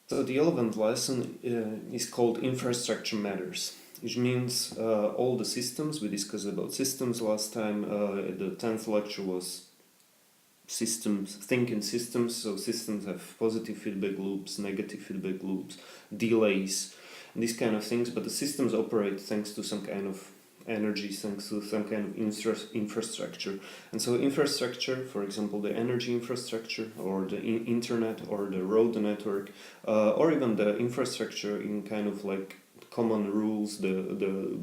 So the 11th lesson is called Infrastructure Matters, which means all the systems. We discussed about systems last time. The 10th lecture was systems, thinking systems. So systems have positive feedback loops, negative feedback loops, delays, and these kind of things. But the systems operate thanks to some kind of energy, thanks to some kind of infrastructure. And so infrastructure, for example, the energy infrastructure or the internet or the road network, or even the infrastructure in kind of like common rules, the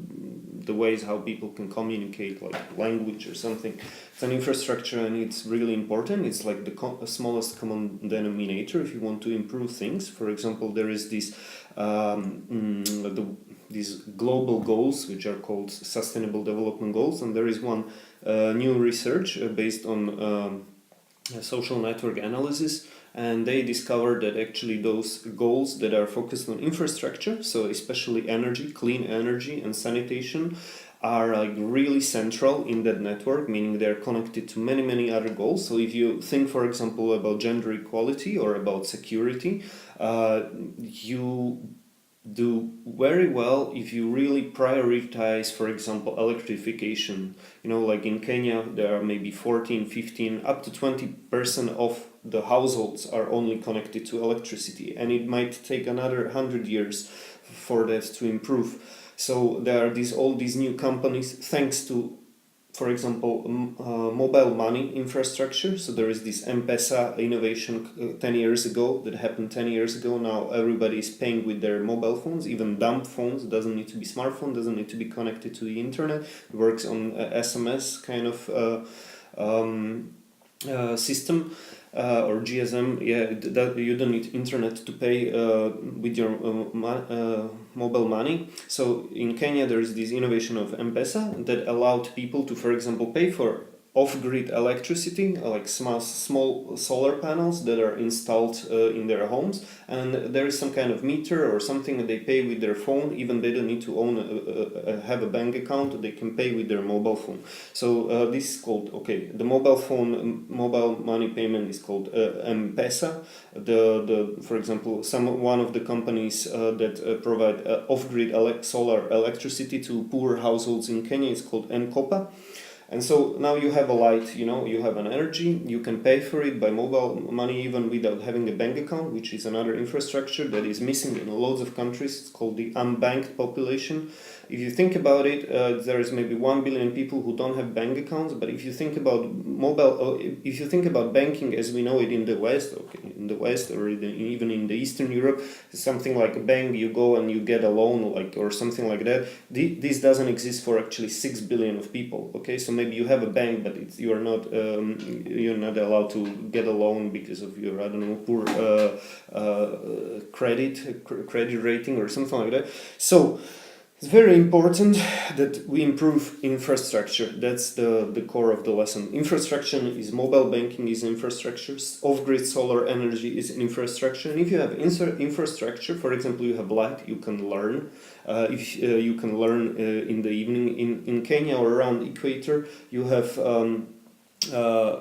ways how people can communicate, like language or something. It's an infrastructure and it's really important. It's like the smallest common denominator if you want to improve things. For example, there is this these global goals, which are called Sustainable Development Goals, and there is one new research based on social network analysis, and they discovered that actually those goals that are focused on infrastructure, so especially energy, clean energy and sanitation, are like really central in that network, meaning they're connected to many other goals. So if you think, for example, about gender equality or about security, you do very well if you really prioritize, for example, electrification. You know, like in Kenya, there are maybe 14, 15, up to 20% of the households are only connected to electricity, and it might take another 100 years for that to improve. So there are all these new companies, thanks to, for example, mobile money infrastructure. So there is this M-Pesa innovation 10 years ago that happened 10 years ago. Now everybody is paying with their mobile phones, even dumb phones. It doesn't need to be smartphone, doesn't need to be connected to the internet. It works on SMS kind of system. Or GSM, you don't need internet to pay with your mobile money. So in Kenya there is this innovation of M-Pesa that allowed people to, for example, pay for off-grid electricity, like small solar panels that are installed in their homes, and there is some kind of meter or something that they pay with their phone. Even they don't need to have a bank account, they can pay with their mobile phone. So this is called, the mobile money payment is called M-Pesa. For example, one of the companies that provide off-grid solar electricity to poor households in Kenya is called M-Kopa. And so now you have a light, you have an energy, you can pay for it by mobile money even without having a bank account, which is another infrastructure that is missing in loads of countries. It's called the unbanked population. If you think about it, there is maybe 1 billion people who don't have bank accounts, but if you think about if you think about banking as we know it in the West, or even in the Eastern Europe, something like a bank, you go and you get a loan, or something like that. This doesn't exist for actually 6 billion of people. So maybe you have a bank, but you're not allowed to get a loan because of your poor credit rating or something like that. So it's very important that we improve infrastructure. That's the core of the lesson. Infrastructure is mobile banking, is infrastructure. Off-grid solar energy is infrastructure. And if you have infrastructure, for example, you have light, you can learn. If you can learn in the evening in Kenya or around the equator, you have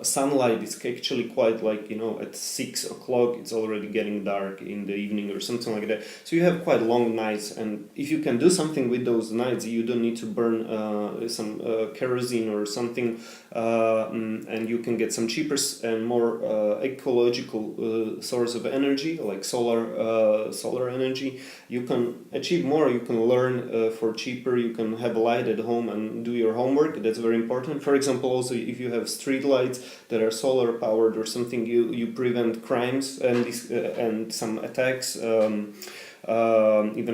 sunlight is actually quite at 6 o'clock it's already getting dark in the evening or something like that. So you have quite long nights, and if you can do something with those nights, you don't need to burn some kerosene or something, and you can get some cheaper and more ecological source of energy like solar energy. You can achieve more, you can learn for cheaper, you can have light at home and do your homework. That's very important. For example, also if you have street lights that are solar powered or something, you prevent crimes and some attacks, even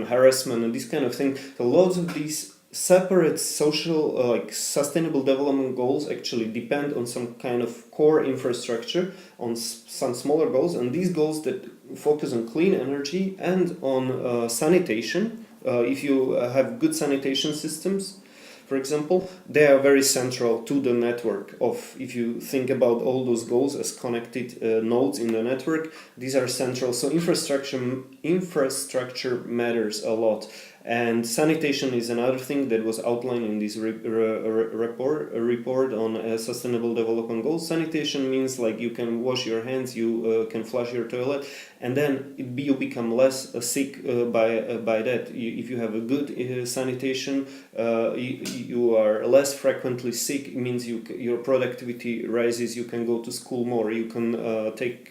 harassment and this kind of thing. So lots of these separate social sustainable development goals actually depend on some kind of core infrastructure, on some smaller goals, and these goals that focus on clean energy and on sanitation. If you have good sanitation systems, for example, they are very central to the network of, if you think about all those goals as connected nodes in the network, these are central. So infrastructure matters a lot. And sanitation is another thing that was outlined in this report on sustainable development goals. Sanitation means like you can wash your hands, you can flush your toilet, and then you become less sick by that. If you have a good sanitation, you are less frequently sick. It means your productivity rises. You can go to school more. You can take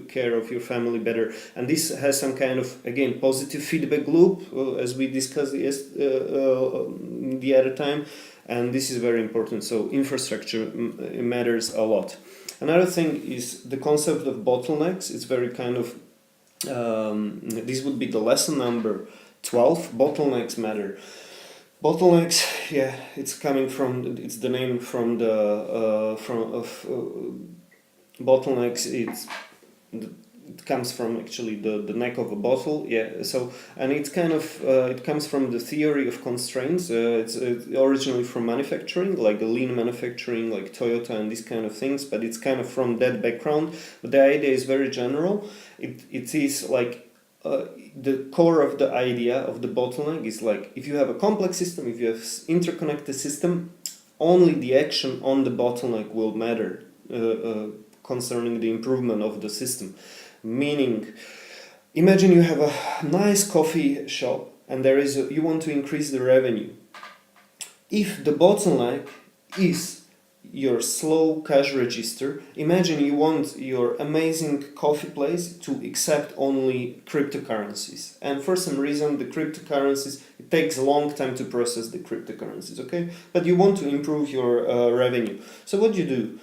care of your family better, and this has some kind of, again, positive feedback loop, as we discussed the other time, and this is very important. So infrastructure matters a lot. Another thing is the concept of bottlenecks. It's very kind of this would be the lesson number 12. Bottlenecks matter. Bottlenecks, yeah, it's the name from the bottlenecks. It comes from actually the neck of a bottle, yeah. So, and it's kind of it comes from the theory of constraints. It's originally from manufacturing, like the lean manufacturing, like Toyota and these kind of things. But it's kind of from that background. But the idea is very general. It is like the core of the idea of the bottleneck is like, if you have a complex system, if you have interconnected system, only the action on the bottleneck will matter concerning the improvement of the system. Meaning, imagine you have a nice coffee shop and you want to increase the revenue. If the bottleneck is your slow cash register, imagine you want your amazing coffee place to accept only cryptocurrencies, and for some reason the cryptocurrencies, it takes a long time to process the cryptocurrencies, okay? But you want to improve your revenue. So what do?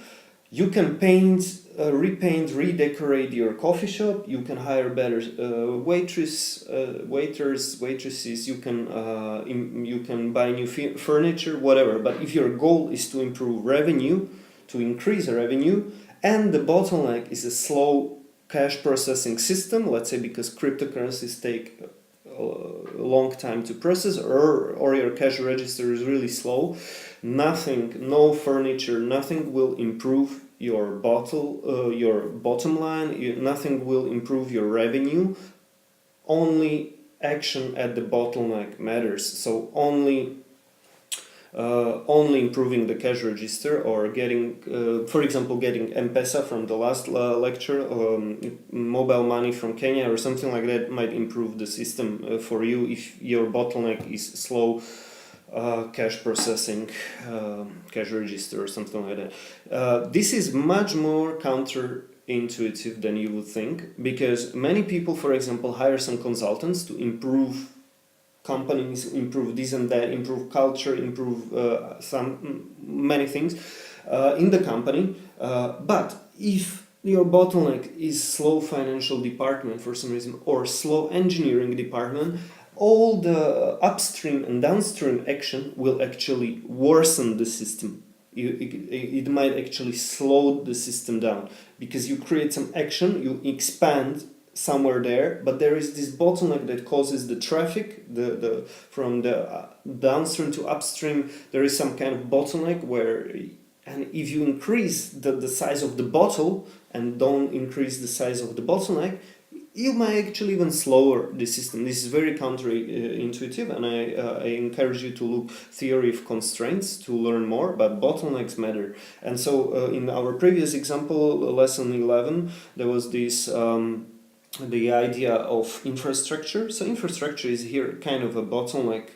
You can repaint, redecorate your coffee shop. You can hire better waitresses. You can buy new furniture, whatever. But if your goal is to improve revenue, to increase revenue, and the bottleneck is a slow cash processing system, let's say because cryptocurrencies take a long time to process, or your cash register is really slow, no furniture, nothing will improve your bottom line, nothing will improve your revenue. Only action at the bottleneck matters. So only improving the cash register, or getting, for example, getting M-Pesa from the last lecture, mobile money from Kenya or something like that might improve the system for you if your bottleneck is slow cash processing, cash register or something like that. This is much more counterintuitive than you would think, because many people, for example, hire some consultants to improve companies, improve this and that, improve culture, improve many things in the company. But if your bottleneck is slow financial department for some reason, or slow engineering department, all the upstream and downstream action will actually worsen the system. It might actually slow the system down, because you create some action, you expand somewhere there, but there is this bottleneck that causes the traffic, from the downstream to upstream. There is some kind of bottleneck and if you increase the size of the bottle and don't increase the size of the bottleneck, you might actually even slower the system. This is very counterintuitive, and I encourage you to look theory of constraints to learn more, but bottlenecks matter. And so in our previous example, lesson 11, there was this the idea of infrastructure. So infrastructure is here kind of a bottleneck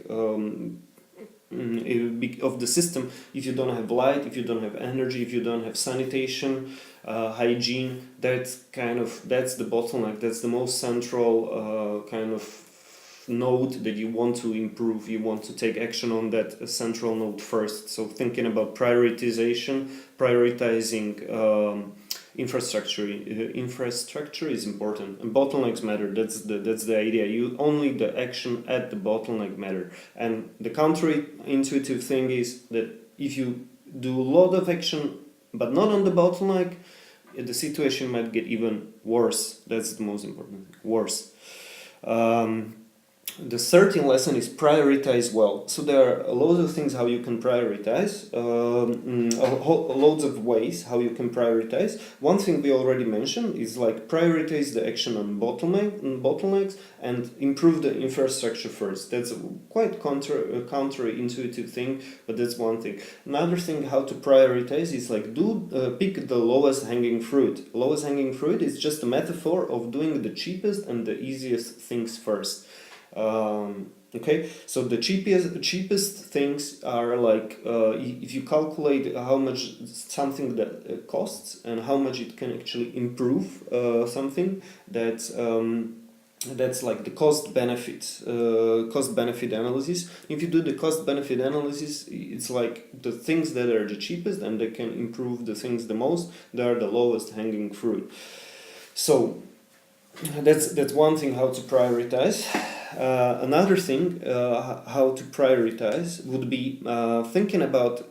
of the system. If you don't have light, if you don't have energy, if you don't have sanitation, hygiene, that's the bottleneck. That's the most central kind of node that you want to improve. You want to take action on that central node first. So thinking about prioritizing infrastructure is important, and bottlenecks matter. That's the idea. Only the action at the bottleneck matter. And the counterintuitive thing is that if you do a lot of action but not on the bottleneck, the situation might get even worse. That's the most important thing. Worse. The 13th lesson is prioritize well. So there are loads of things how you can prioritize, loads of ways how you can prioritize. One thing we already mentioned is like prioritize the action on bottlenecks and improve the infrastructure first. That's a quite counterintuitive thing, but that's one thing. Another thing how to prioritize is like pick the lowest hanging fruit. Lowest hanging fruit is just a metaphor of doing the cheapest and the easiest things first. Okay, so the cheapest things are like if you calculate how much something that costs and how much it can actually improve something, that's like the cost benefit analysis. If you do the cost benefit analysis, it's like the things that are the cheapest and they can improve the things the most, they are the lowest hanging fruit. So that's one thing how to prioritize. Another thing how to prioritize would be thinking about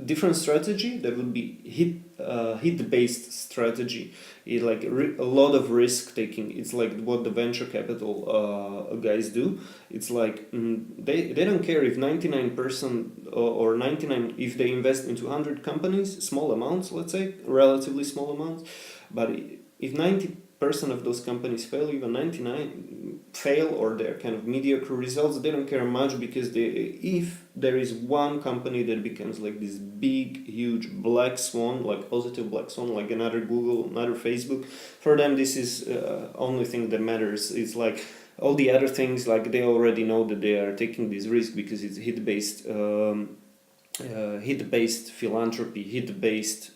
different strategy that would be hit based strategy. Like a lot of risk taking. It's like what the venture capital guys do. It's like they don't care if 99% or 99 if they invest into 100 companies, small amounts, let's say relatively small amounts, but if 90% of those companies fail, even 99 fail, or they're kind of mediocre results, they don't care much, because if there is one company that becomes like this big huge black swan, like positive black swan, like another Google, another Facebook, for them this is only thing that matters. It's like all the other things, like they already know that they are taking this risk because it's hit-based philanthropy, hit-based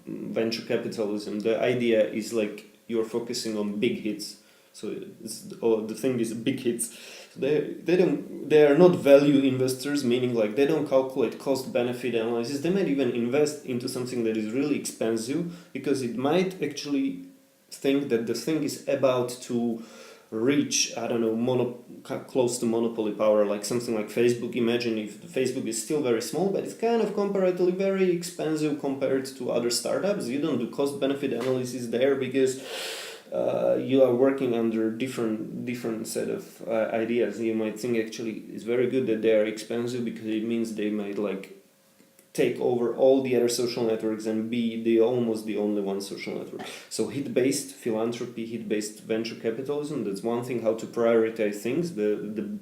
venture capitalism. The idea is like you're focusing on big hits, so the thing is big hits. So they are not value investors, meaning like they don't calculate cost benefit analysis. They might even invest into something that is really expensive because it might actually think that the thing is about to reach, I don't know, close to monopoly power, like something like Facebook. Imagine if Facebook is still very small, but it's kind of comparatively very expensive compared to other startups. You don't do cost benefit analysis there because you are working under different set of ideas. You might think actually it's very good that they are expensive because it means they might like take over all the other social networks and be almost the only one social network. So hit-based philanthropy, hit-based venture capitalism, that's one thing how to prioritize things, the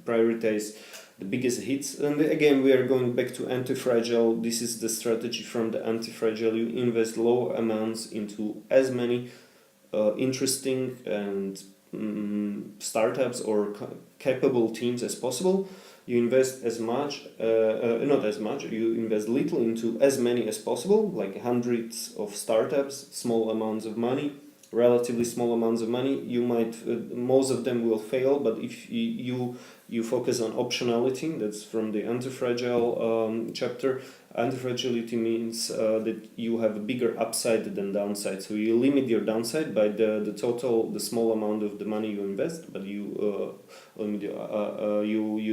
prioritize the biggest hits. And again, we are going back to anti-fragile. This is the strategy from the anti-fragile. You invest low amounts into as many interesting and startups or capable teams as possible. You invest you invest little into as many as possible, like hundreds of startups, small amounts of money, relatively small amounts of money. You might, most of them will fail, but if you focus on optionality, that's from the anti-fragile chapter. Anti-fragility means that you have a bigger upside than downside. So you limit your downside by the small amount of the money you invest, but you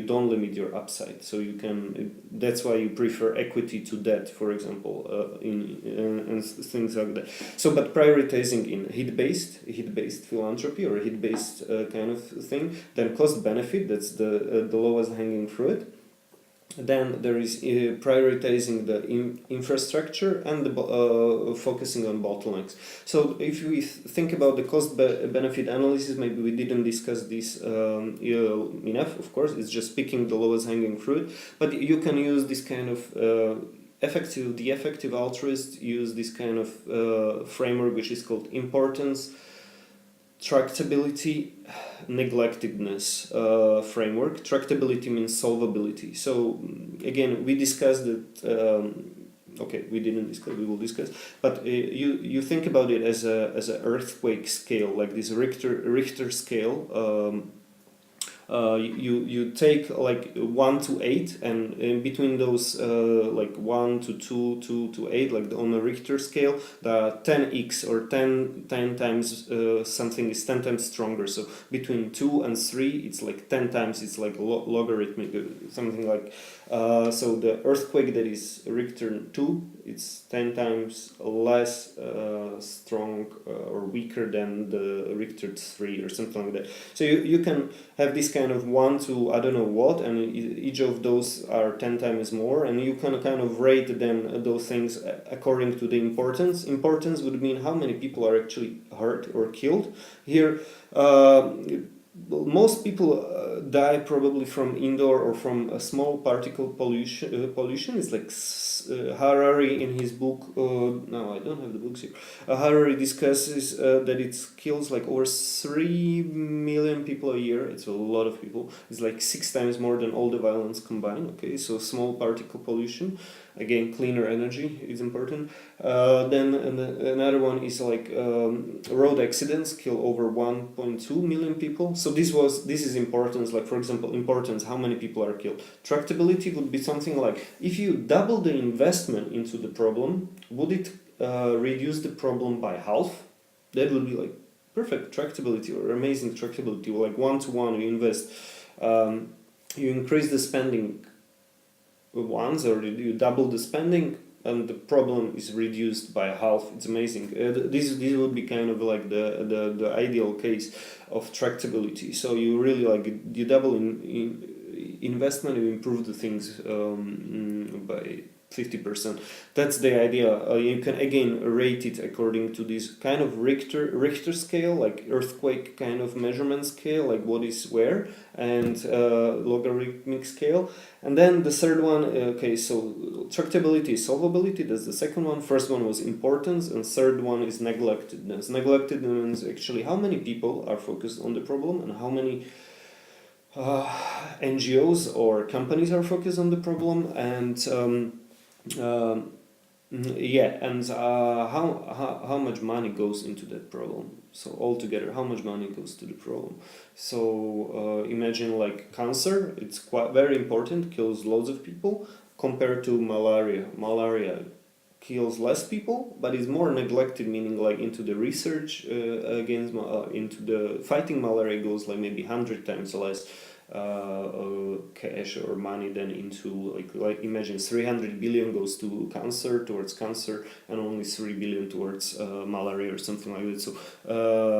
don't limit your upside. So you can. That's why you prefer equity to debt, for example, and things like that. So, but prioritizing in hit-based philanthropy or hit-based kind of thing, then cost benefit. That's the lowest hanging fruit. Then there is prioritizing the infrastructure and the focusing on bottlenecks. So if we think about the cost benefit analysis, maybe we didn't discuss this enough. Of course, it's just picking the lowest hanging fruit, but you can use this kind of the effective altruist use this kind of framework, which is called importance, tractability, neglectedness framework. Tractability means solvability. So again, we discussed that. We didn't discuss. We will discuss. But you think about it as a earthquake scale, like this Richter scale. You take like 1 to 8, and in between those like 1 to 2 to 8, like on a Richter scale, the 10x or 10 times something is 10 times stronger. So between 2 and 3, it's like 10 times. It's like logarithmic, something like. So the earthquake that is Richter 2, it's 10 times less strong or weaker than the Richter 3 or something like that. So you can have this kind of 1 to I don't know what, and each of those are 10 times more, and you can kind of rate then those things according to the importance. Importance would mean how many people are actually hurt or killed. Here, most people die probably from indoor or from a small particle pollution. Pollution is like Harari in his book. No, I don't have the books here. Harari discusses that it kills like over 3 million people a year. It's a lot of people. It's like 6 times more than all the violence combined. Okay, so small particle pollution. Again, cleaner energy is important. Then another one is like road accidents kill over 1.2 million people. So this is importance. Like for example, importance, how many people are killed. Tractability would be something like if you double the investment into the problem, would it reduce the problem by half? That would be like perfect tractability or amazing tractability. Or like 1 to 1, you invest, you increase the spending once, or you double the spending and the problem is reduced by half. It's amazing. This would be kind of like the ideal case of tractability. So you really like you double in investment, you improve the things by 50%. That's the idea. You can again rate it according to this kind of Richter scale, like earthquake kind of measurement scale, like what is where, and logarithmic scale. And then the third one, okay, so tractability is solvability. That's the second one. First one was importance, and third one is neglectedness. Neglected means actually how many people are focused on the problem and how many NGOs or companies are focused on the problem, and how much money goes into that problem. So altogether, how much money goes to the problem. So imagine like cancer, it's quite very important, kills loads of people, compared to malaria. Malaria kills less people, but is more neglected, meaning like into the research against into the fighting malaria goes like maybe 100 times less cash or money than into like imagine 300 billion goes to towards cancer, and only 3 billion towards malaria or something like that. So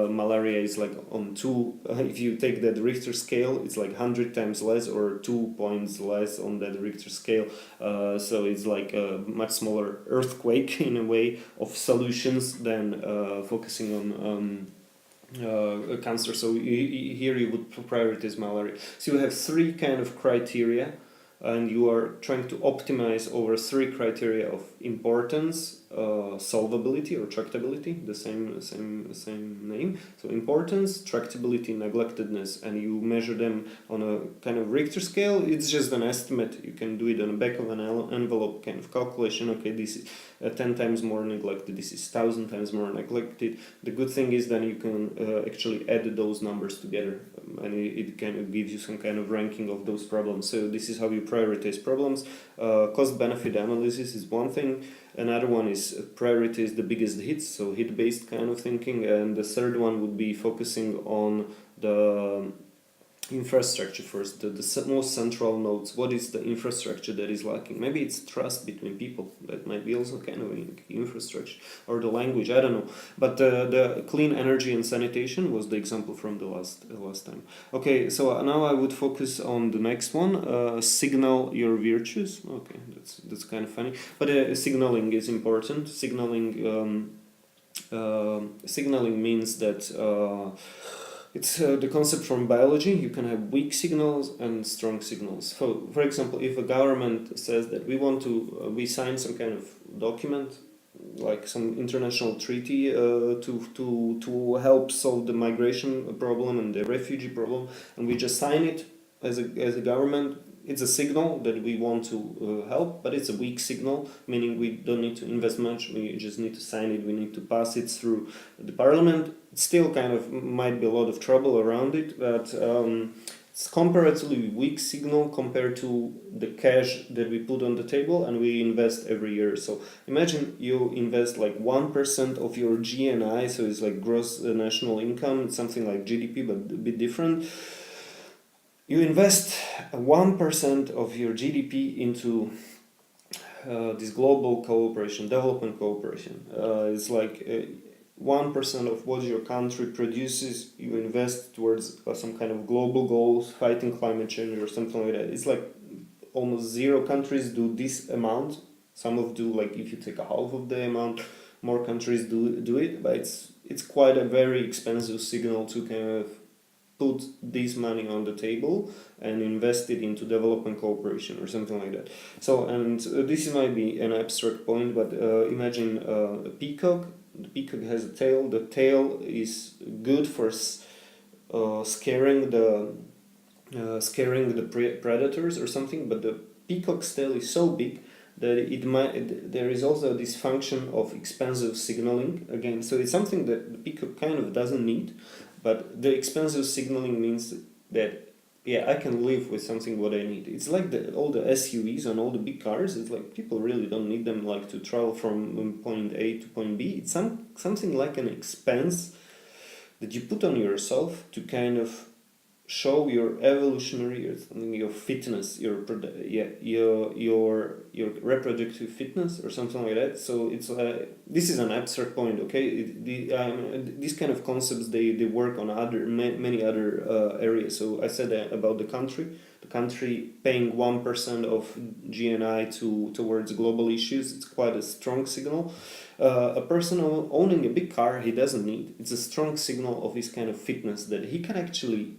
malaria is like on 2, if you take that Richter scale, it's like 100 times less or 2 points less on that Richter scale. So it's like a much smaller earthquake in a way of solutions than focusing on cancer. So here you would prioritize malaria. So you have 3 kind of criteria, and you are trying to optimize over 3 criteria of importance, solvability or tractability, the same name. So importance, tractability, neglectedness, and you measure them on a kind of Richter scale. It's just an estimate. You can do it on the back of an envelope kind of calculation. Okay, this is 10 times more neglected, this is 1,000 times more neglected. The good thing is then you can actually add those numbers together, and it kind of gives you some kind of ranking of those problems. So this is how you prioritize problems. Cost-benefit analysis is one thing. Another one is prioritize the biggest hits, so hit-based kind of thinking. And the third one would be focusing on the infrastructure first, the most central nodes. What is the infrastructure that is lacking? Maybe it's trust between people. That might be also kind of infrastructure, or the language, I don't know. But the clean energy and sanitation was the example from the last time. Okay, so now I would focus on the next one. Signal your virtues. Okay, that's kind of funny. But signaling is important. Signaling means that it's the concept from biology. You can have weak signals and strong signals. For example, if a government says that we sign some kind of document, like some international treaty to help solve the migration problem and the refugee problem, and we just sign it as a government, it's a signal that we want to help, but it's a weak signal, meaning we don't need to invest much, we just need to sign it, we need to pass it through the parliament. It still kind of might be a lot of trouble around it, but it's comparatively weak signal compared to the cash that we put on the table and we invest every year. So imagine you invest like 1% of your GNI, so it's like gross national income, it's something like GDP but a bit different. You invest 1% of your GDP into this global cooperation, development cooperation. It's like 1% of what your country produces, you invest towards some kind of global goals, fighting climate change or something like that. It's like almost zero countries do this amount. Some of do, like if you take a half of the amount, more countries do it, but it's quite a very expensive signal to kind of put this money on the table and invest it into development cooperation or something like that. So, and this might be an abstract point, but imagine a peacock. The peacock has a tail. The tail is good for scaring the predators or something, but the peacock's tail is so big that there is also this function of expensive signaling again. So it's something that the peacock kind of doesn't need, but the expensive signaling means that yeah, I can live with something what I need. It's like all the SUVs and all the big cars. It's like people really don't need them like to travel from point A to point B. It's something like an expense that you put on yourself to kind of show your evolutionary or something, your fitness, your reproductive fitness or something like that. So it's this is an abstract point, okay? These kind of concepts they work on many other areas. So I said about the country paying 1% of GNI towards global issues. It's quite a strong signal. A person owning a big car he doesn't need. It's a strong signal of his kind of fitness that he can actually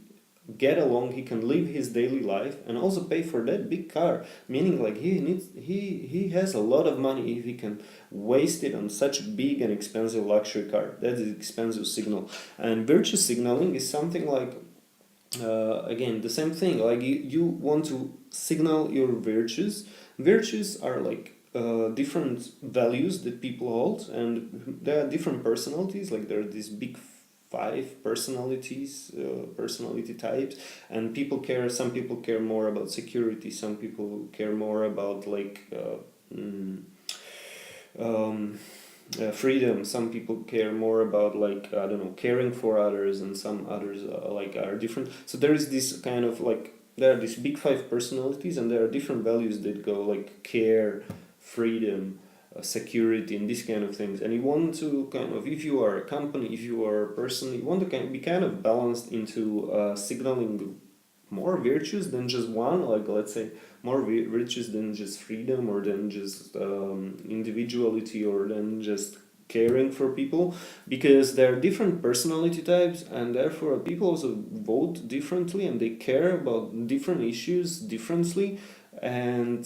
get along, he can live his daily life and also pay for that big car, meaning like he has a lot of money if he can waste it on such big and expensive luxury car. That is expensive signal. And virtue signaling is something like again the same thing, like you want to signal your virtues are like different values that people hold, and there are different personalities, like there are these big five personality types, and some people care more about security, some people care more about like freedom, some people care more about like I don't know, caring for others, and some others like are different. So there is this kind of like there are these big five personalities, and there are different values that go like care, freedom, security, and these kind of things. And you want to kind of, if you are a company, if you are a person, you want to be kind of balanced into signaling more virtues than just one, like let's say more virtues than just freedom or than just individuality or than just caring for people, because there are different personality types, and therefore people also vote differently and they care about different issues differently. And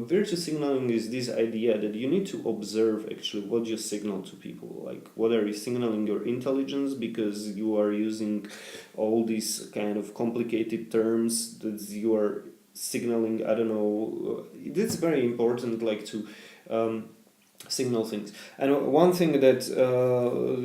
virtue signaling is this idea that you need to observe actually what you signal to people. Like, what are you signaling your intelligence because you are using all these kind of complicated terms that you are signaling, I don't know. It's very important, like to signal things. And one thing that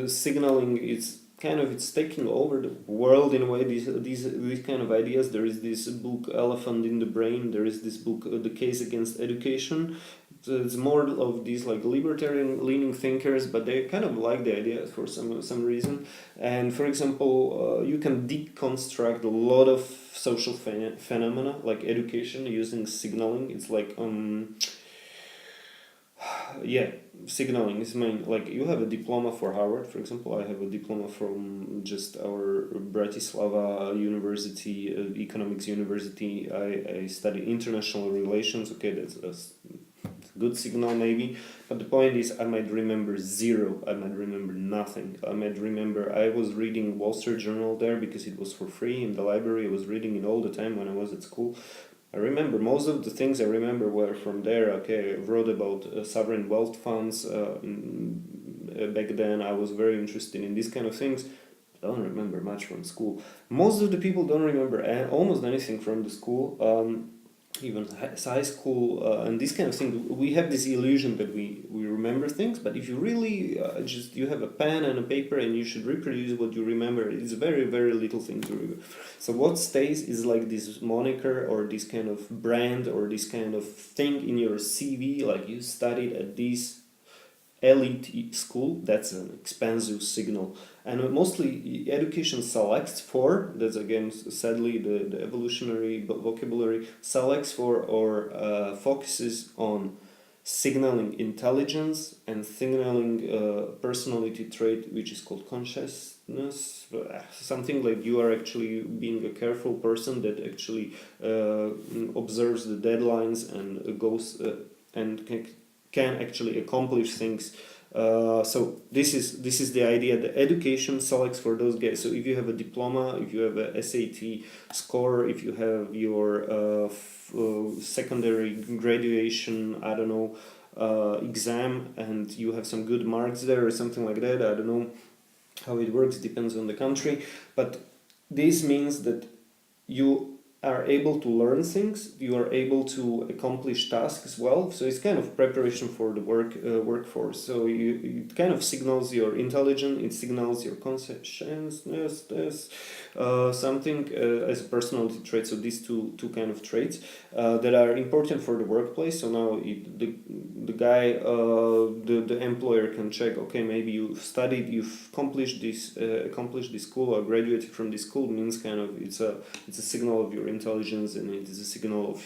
signaling is kind of, it's taking over the world in a way, these kind of ideas. There is this book Elephant in the Brain, there is this book The Case Against Education. So it's more of these like libertarian leaning thinkers, but they kind of like the idea for some reason. And for example, you can deconstruct a lot of social phenomena like education using signaling. It's like yeah, signaling is main. Like, you have a diploma for Harvard, for example. I have a diploma from just our Bratislava University, Economics University. I study international relations. Okay, that's a good signal maybe. But the point is, I might remember zero. I might remember nothing. I might remember I was reading Wall Street Journal there because it was for free in the library. I was reading it all the time when I was at school. I remember most of the things I remember were from there. Okay, I wrote about sovereign wealth funds. Back then, I was very interested in these kind of things. I don't remember much from school. Most of the people don't remember almost anything from the school. Even high school and this kind of thing. We have this illusion that we remember things, but if you really just, you have a pen and a paper and you should reproduce what you remember, it's very, very little thing to remember. So what stays is like this moniker or this kind of brand or this kind of thing in your CV, like you studied at this elite school. That's an expensive signal. And mostly education selects for, that's again sadly the evolutionary vocabulary, selects for or focuses on signaling intelligence and signaling personality trait which is called consciousness, something like you are actually being a careful person that actually observes the deadlines and goes and can actually accomplish things. So this is the idea. The education selects for those guys. So if you have a diploma, if you have a SAT score, if you have your secondary graduation, I don't know, exam, and you have some good marks there or something like that, I don't know how it works, depends on the country, but this means that you are able to learn things, you are able to accomplish tasks as well. So it's kind of preparation for the workforce. So it kind of signals your intelligence, it signals your conscientiousness, something as a personality trait. So these two kind of traits that are important for the workplace. So now the guy, the employer can check, okay, maybe you've studied, you've accomplished this school or graduated from this school, means kind of it's a signal of your intelligence, and it is a signal of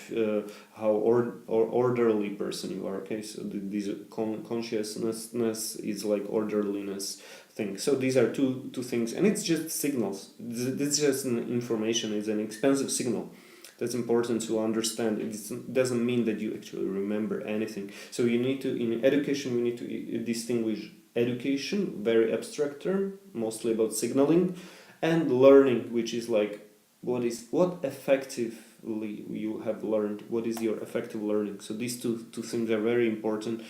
how orderly person you are. Okay, so this consciousness is like orderliness thing. So these are two things, and it's just signals. This is just an information. It's an expensive signal. That's important to understand. It doesn't mean that you actually remember anything. So you need to, in education, we need to distinguish education, very abstract term, mostly about signaling, and learning, which is like what effectively you have learned, what is your effective learning. So these two things are very important.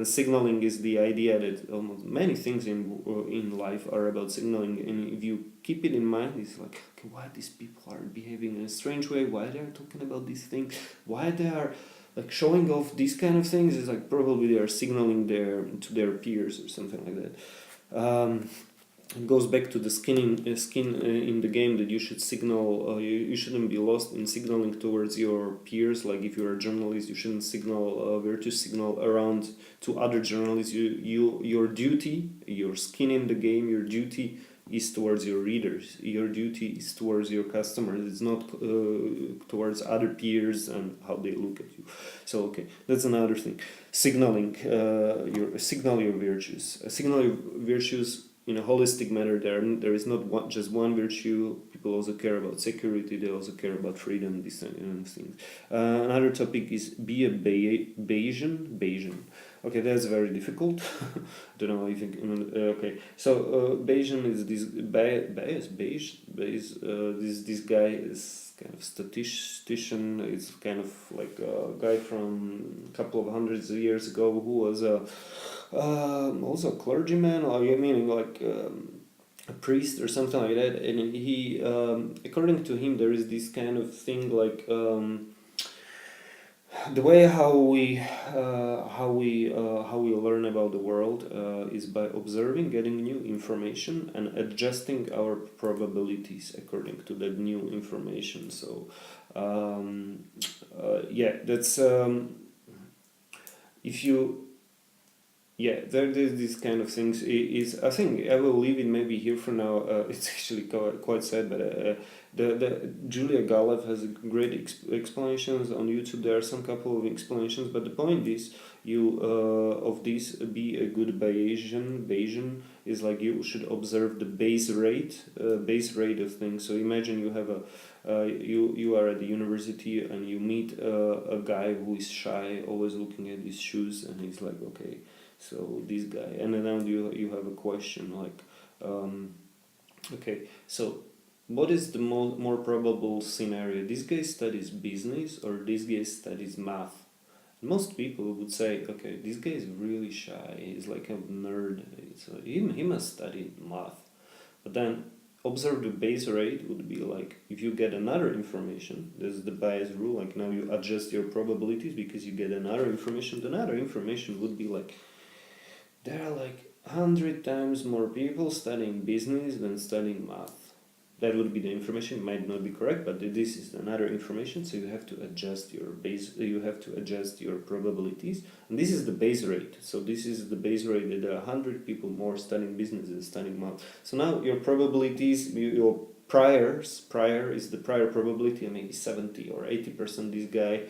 Signaling is the idea that almost many things in life are about signaling, and if you keep it in mind, it's like, okay, why these people are behaving in a strange way, why they are talking about these things, why they are like showing off these kind of things. Is like probably they are signaling to their peers or something like that. It goes back to the skin in the game, that you should signal. You shouldn't be lost in signaling towards your peers. Like if you're a journalist, you shouldn't signal where to signal around to other journalists. Your duty, your skin in the game, your duty is towards your readers. Your duty is towards your customers. It's not towards other peers and how they look at you. So okay, that's another thing. Signaling signal your virtues. Signal your virtues in a holistic manner. There is not just one virtue. People also care about security. They also care about freedom. These kind of things. Another topic is be a Bayesian. Okay, that's very difficult. Don't know if you okay. So Bayesian is this this guy is kind of statistician. It's kind of like a guy from a couple of hundreds of years ago who was also a clergyman, or meaning like a priest or something like that. And he, according to him, there is this kind of thing like the way how we learn about the world is by observing, getting new information, and adjusting our probabilities according to that new information. So yeah, that's if you. Yeah, there's this kind of things. I think I will leave it maybe here for now. It's actually quite sad, but the Julia Galev has great explanations on YouTube. There are some couple of explanations, but the point is, you of this be a good Bayesian is like you should observe the base rate of things. So imagine you have you are at the university and you meet a guy who is shy, always looking at his shoes, and he's like, okay. So this guy, and then now you have a question like, okay, so what is the more probable scenario? This guy studies business or this guy studies math? Most people would say, okay, this guy is really shy. He's like a nerd. So he must study math. But then observe the base rate would be like, if you get another information, this is the Bayes rule, like now you adjust your probabilities because you get another information. Another information would be like, there are like 100 times more people studying business than studying math. That would be the information. It might not be correct, but this is another information. So you have to adjust your you have to adjust your probabilities, and this is the base rate. So this is the base rate that there are 100 people more studying business than studying math. So now your probabilities, your prior is the prior probability, and maybe 70 or 80%. This guy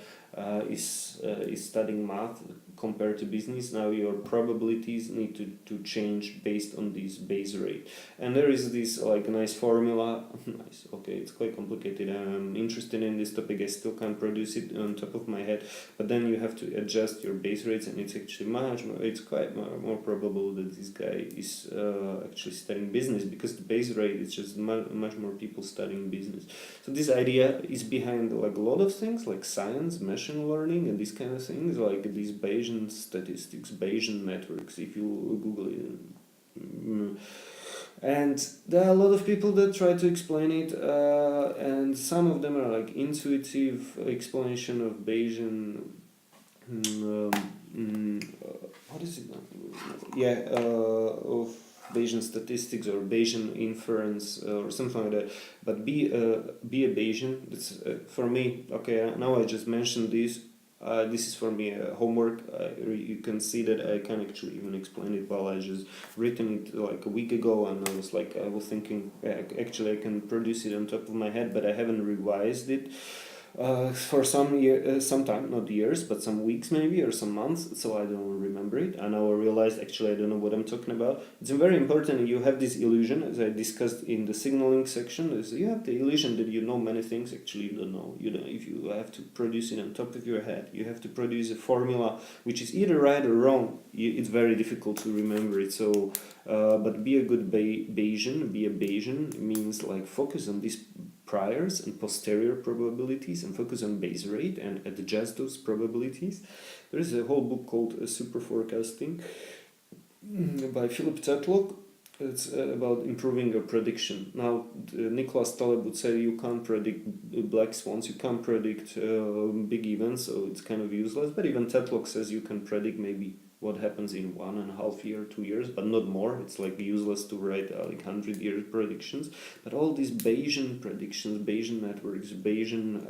is studying math, compared to business. Now your probabilities need to change based on this base rate. And there is this like nice formula. Nice, okay, it's quite complicated. I'm interested in this topic. I still can't produce it on top of my head. But then you have to adjust your base rates, and it's actually much more, it's quite more probable that this guy is actually studying business, because the base rate is just much more people studying business. So this idea is behind like a lot of things like science, machine learning, and these kind of things, like these Bayesian statistics, Bayesian networks, if you Google it. And there are a lot of people that try to explain it, and some of them are like intuitive explanation of Bayesian. What is it? Of Bayesian statistics or Bayesian inference or something like that. But be a Bayesian. It's for me. Okay, now I just mentioned this. This is for me homework. You can see that I can actually even explain it while I just written it like a week ago, and I was thinking actually I can produce it on top of my head, but I haven't revised it for some time, not years, but some weeks maybe or some months, so I don't remember it. And now I realized actually I don't know what I'm talking about. It's very important. You have this illusion, as I discussed in the signaling section, is you have the illusion that you know many things. Actually you don't know. You don't. If you have to produce it on top of your head, you have to produce a formula which is either right or wrong. It's very difficult to remember it. So but be a good Bayesian. Be a Bayesian means like focus on these priors and posterior probabilities and focus on base rate and adjust those probabilities. There is a whole book called Super Forecasting by Philip Tetlock. It's about improving your prediction. Now, Nicholas Taleb would say you can't predict black swans, you can't predict big events, so it's kind of useless. But even Tetlock says you can predict maybe what happens in 1.5 years, 2 years, but not more. It's like useless to write like 100-year predictions. But all these Bayesian predictions, Bayesian networks, Bayesian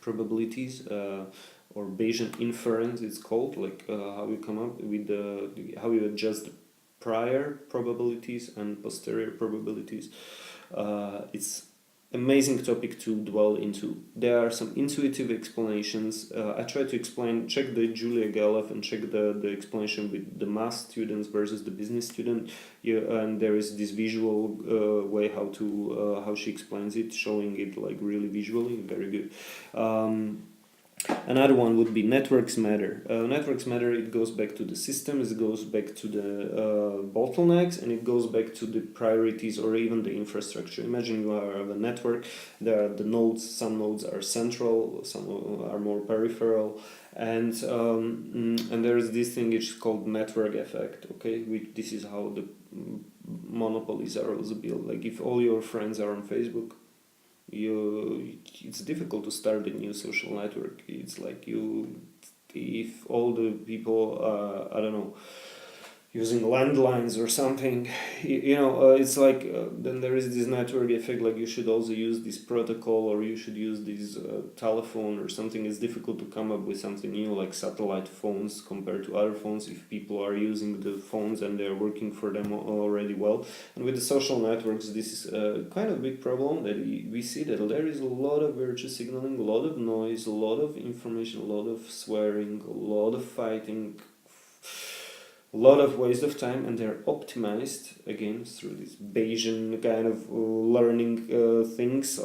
probabilities, or Bayesian inference, it's called, like how you come up with how you adjust prior probabilities and posterior probabilities. It's amazing topic to dwell into. There are some intuitive explanations. I try to explain, check the Julia Galef and check the explanation with the math students versus the business student. And there is this visual way how she explains it, showing it like really visually, very good. Another one would be networks matter. Networks matter, it goes back to the systems, it goes back to the bottlenecks, and it goes back to the priorities or even the infrastructure. Imagine you have a network, there are the nodes, some nodes are central, some are more peripheral, and there is this thing which is called network effect, okay? This is how the monopolies are also built. Like if all your friends are on Facebook, it's difficult to start a new social network. It's like if all the people I don't know, using landlines or something, it's like then there is this network effect, like you should also use this protocol or you should use this telephone or something. It's difficult to come up with something new like satellite phones compared to other phones if people are using the phones and they're working for them already well. And with the social networks, this is kind of big problem that we see that there is a lot of virtue signaling, a lot of noise, a lot of information, a lot of swearing, a lot of fighting, a lot of waste of time, and they're optimized again through this Bayesian kind of learning things.